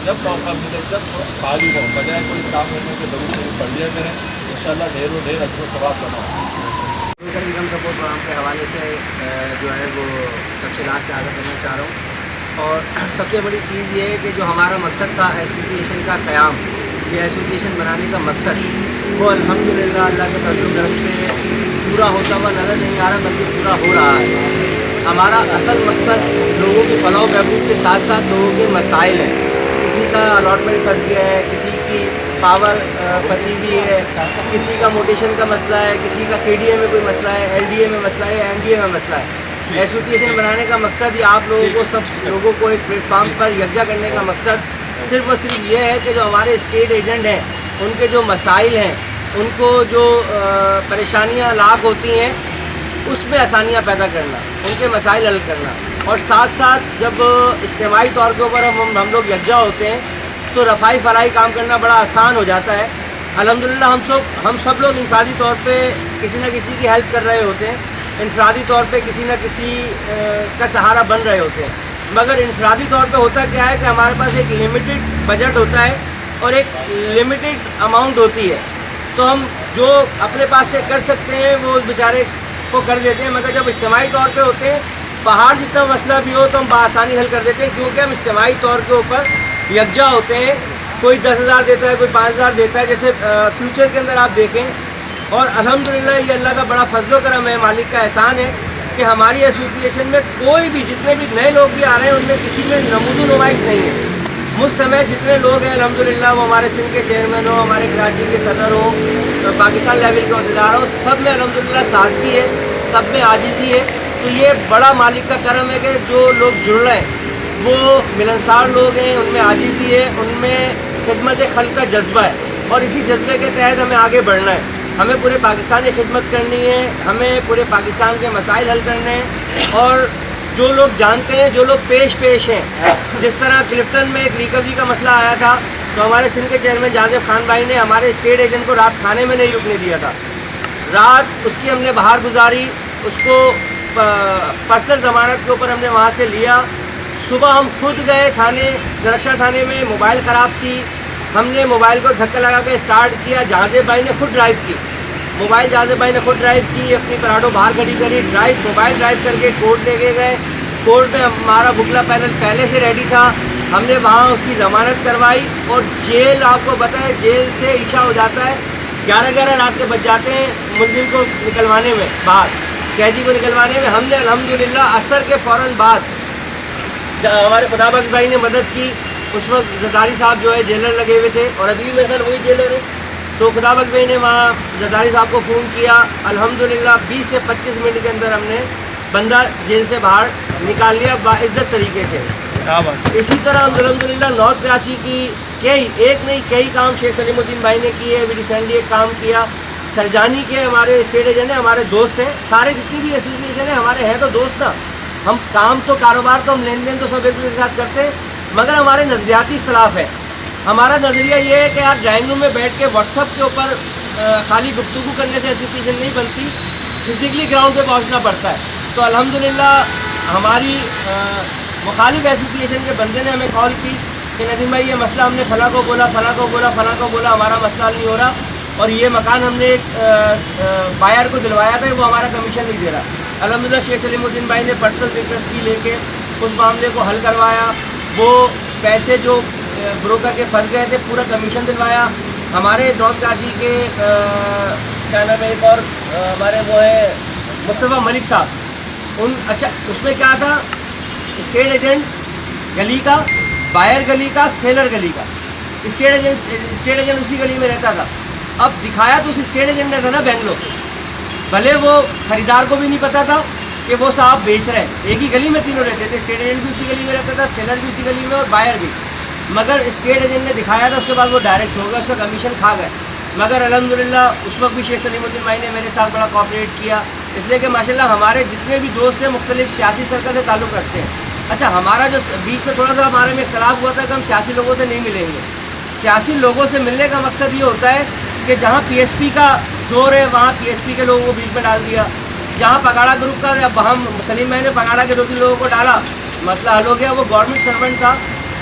جب موقع ملے جب خالی ہو بجائے کوئی کام کرنے کے درود شریف پڑھ لیا کریں، انشاءاللہ ڈھیر و ڈھیر اجر و ثواب بناؤ۔ انکم سپورٹ پروگرام کے حوالے سے جو ہے وہ تفصیلات سے آگاہ کرنا چاہ رہا ہوں، اور سب سے بڑی چیز یہ ہے کہ جو ہمارا مقصد تھا ایسوسیشن کا قیام، یہ ایسوسیشن بنانے کا مقصد وہ الحمدللہ اللہ کے فضل و کرم سے پورا ہوتا ہوا نظر نہیں آ رہا، بلکہ پورا ہو رہا ہے۔ ہمارا اصل مقصد لوگوں کی فلاح و بہبود کے ساتھ ساتھ لوگوں کے مسائل ہیں۔ کسی کا الاٹمنٹ پھنس گیا ہے، کسی کی پاور پھنسی ہوئی ہے، کسی کا موٹیشن کا مسئلہ ہے، کسی کا کے ڈی اے میں کوئی مسئلہ ہے، ایل ڈی اے میں مسئلہ ہے، این ڈی اے میں مسئلہ ہے۔ ایسوسیشن بنانے کا مقصد یہ آپ لوگوں کو سب لوگوں کو ایک پلیٹ فارم پر یکجا کرنے کا مقصد صرف اور صرف یہ ہے کہ جو ہمارے اسٹیٹ ایجنٹ ہیں ان کے جو مسائل ہیں، ان کو جو پریشانیاں لاحق ہوتی ہیں اس میں آسانیاں پیدا کرنا، ان کے مسائل حل کرنا، اور ساتھ ساتھ جب اجتماعی طور کے اوپر ہم لوگ یکجا ہوتے ہیں تو رفائی فلاحی کام کرنا بڑا آسان ہو جاتا ہے۔ الحمدللہ ہم سب لوگ انفرادی طور پہ کسی نہ کسی کی ہیلپ کر رہے ہوتے ہیں، انفرادی طور پہ کسی نہ کسی کا سہارا بن رہے ہوتے ہیں، مگر انفرادی طور پہ ہوتا کیا ہے کہ ہمارے پاس ایک لمیٹڈ بجٹ ہوتا ہے اور ایک لمیٹڈ اماؤنٹ ہوتی ہے، تو ہم جو اپنے پاس سے کر سکتے ہیں وہ اس بیچارے کو کر دیتے ہیں، مگر جب اجتماعی طور پہ ہوتے ہیں پہاڑ جتنا مسئلہ بھی ہو تو ہم بآسانی حل کر دیتے ہیں، کیونکہ ہم اجتماعی طور کے اوپر یکجا ہوتے ہیں۔ کوئی 10,000 دیتا ہے، کوئی 5,000 دیتا ہے، جیسے فیوچر کے اندر آپ دیکھیں، اور الحمدللہ یہ اللہ کا بڑا فضل و کرم ہے، مالک کا احسان ہے کہ ہماری ایسوسیشن میں کوئی بھی جتنے بھی نئے لوگ بھی آ رہے ہیں ان میں کسی میں نمود و نمائش نہیں ہے۔ مجھ سمیت جتنے لوگ ہیں الحمدللہ، وہ ہمارے سندھ کے چیئرمین ہوں، ہمارے کراچی کے صدر ہوں، پاکستان لیول کے عہدیدار ہوں، سب میں الحمدللہ سادگی ہے، سب میں عاجزی ہے۔ تو یہ بڑا مالک کا کرم ہے کہ جو لوگ جڑ رہے ہیں وہ ملنسار لوگ ہیں، ان میں عاجزی ہے، ان میں خدمت خلق کا جذبہ ہے، اور اسی جذبے کے تحت ہمیں آگے بڑھنا ہے۔ ہمیں پورے پاکستان کی خدمت کرنی ہے، ہمیں پورے پاکستان کے مسائل حل کرنے ہیں، اور جو لوگ جانتے ہیں، جو لوگ پیش ہیں، جس طرح کلفٹن میں ایک ریکوری کا مسئلہ آیا تھا تو ہمارے سندھ کے چیئرمین جازف خان بھائی نے ہمارے اسٹیٹ ایجنٹ کو رات کھانے میں نہیں رکنے دیا تھا، رات اس کی ہم نے باہر گزاری، اس کو پرسنل ضمانت کے اوپر ہم نے وہاں سے لیا۔ صبح ہم خود گئے تھانے، درخشہ تھانے میں، موبائل خراب تھی، ہم نے موبائل کو دھکا لگا کے اسٹارٹ کیا، جازف بھائی نے خود ڈرائیو کی، موبائل جازف بھائی نے خود ڈرائیو کی، اپنی پراڈو باہر کھڑی کری، موبائل ڈرائیو کر کے کورٹ لے کے گئے۔ کورٹ میں ہمارا بکلا پینل پہلے سے ریڈی تھا، ہم نے وہاں اس کی ضمانت کروائی، اور جیل آپ کو پتہ ہے جیل سے عشاء ہو جاتا ہے، 11 رات کے بج جاتے ہیں ملزم کو نکلوانے میں، باہر قیدی کو نکلوانے میں۔ ہم نے الحمدللہ عصر کے فوراً بعد ہمارے خدا بخش بھائی نے مدد کی، اس وقت زرداری صاحب جو ہے جیلر لگے ہوئے تھے، اور ابھی بھی میرے خیال وہی جیلر ہے، تو خدا بخش بھائی نے وہاں زرداری صاحب کو فون کیا، الحمدللہ 20 سے 25 منٹ کے اندر ہم نے بندہ جیل سے باہر نکال لیا باعزت طریقے سے۔ اسی طرح ہم الحمدللہ نارتھ کراچی کی کئی کام شیخ سلیم الدین بھائی نے کیے، ابھی ریسنٹلی ایک کام کیا سرجانی کے، ہمارے اسٹیٹ ایجنٹ ہیں، ہمارے دوست ہیں، سارے جتنی بھی ایسوسیشن ہیں ہمارے ہیں تو دوست نا، ہم کام تو کاروبار تو ہم لین دین تو سب ایک دوسرے کے ساتھ کرتے ہیں، مگر ہمارے نظریاتی اختلاف ہے۔ ہمارا نظریہ یہ ہے کہ آپ ڈرائنگ روم میں بیٹھ کے واٹس ایپ کے اوپر خالی گفتگو کرنے سے ایسوسیشن نہیں بنتی، فزیکلی گراؤنڈ پہ پہنچنا پڑتا ہے۔ تو الحمدللہ ہماری مخالف ایسوسیشن کے بندے نے ہمیں کال کی کہ ندیم بھائی یہ مسئلہ ہم نے فلاں کو بولا، ہمارا مسئلہ حل نہیں ہو رہا، اور یہ مکان ہم نے ایک بائر کو دلوایا تھا، وہ ہمارا کمیشن نہیں دے رہا۔ الحمدللہ شیخ سلیم الدین بھائی نے پرسنل دلچسپی لے کے اس معاملے کو حل کروایا، وہ پیسے جو بروکر کے پھنس گئے تھے پورا کمیشن دلوایا۔ ہمارے نارتھ کراچی کے کیا نام ہے ایک اور ہمارے وہ ہے مصطفیٰ ملک صاحب، اچھا اس میں کیا تھا، اسٹیٹ ایجنٹ گلی کا، بائر گلی کا، سیلر گلی کا، اسٹیٹ ایجنٹ اسی گلی میں رہتا تھا۔ اب دکھایا تو اس اسٹیٹ ایجنٹ نے تھا نا بنگلور، بھلے وہ خریدار کو بھی نہیں پتا تھا کہ وہ صاحب بیچ رہے ہیں، ایک ہی گلی میں تینوں رہتے تھے، اسٹیٹ ایجنٹ بھی اسی گلی میں رہتا تھا، سیلر بھی اسی گلی میں، اور بائر بھی، مگر اسٹیٹ ایجنٹ نے دکھایا تھا، اس کے بعد وہ ڈائریکٹ ہو گیا، اس کا کمیشن کھا گئے۔ مگر الحمدللہ اس وقت بھی شیخ سلیم الدین بھائی نے میرے ساتھ بڑا کوآپریٹ کیا، اس لیے کہ ماشاءاللہ ہمارے جتنے بھی دوست ہیں مختلف سیاسی سرکل سے تعلق رکھتے ہیں۔ اچھا ہمارا جو بیچ میں تھوڑا سا ہمارے میں اختلاف ہوا تھا کہ ہم سیاسی لوگوں سے نہیں ملیں گے، سیاسی لوگوں سے ملنے کا مقصد یہ ہوتا ہے کہ جہاں پی ایس پی کا زور ہے وہاں پی ایس پی کے لوگوں کو بیچ میں ڈال دیا، جہاں پگاڑا گروپ کا اب ہم سلیم بھائی نے پگاڑا کے 2-3 لوگوں کو ڈالا، مسئلہ حل ہو گیا۔ وہ گورنمنٹ سرونٹ تھا،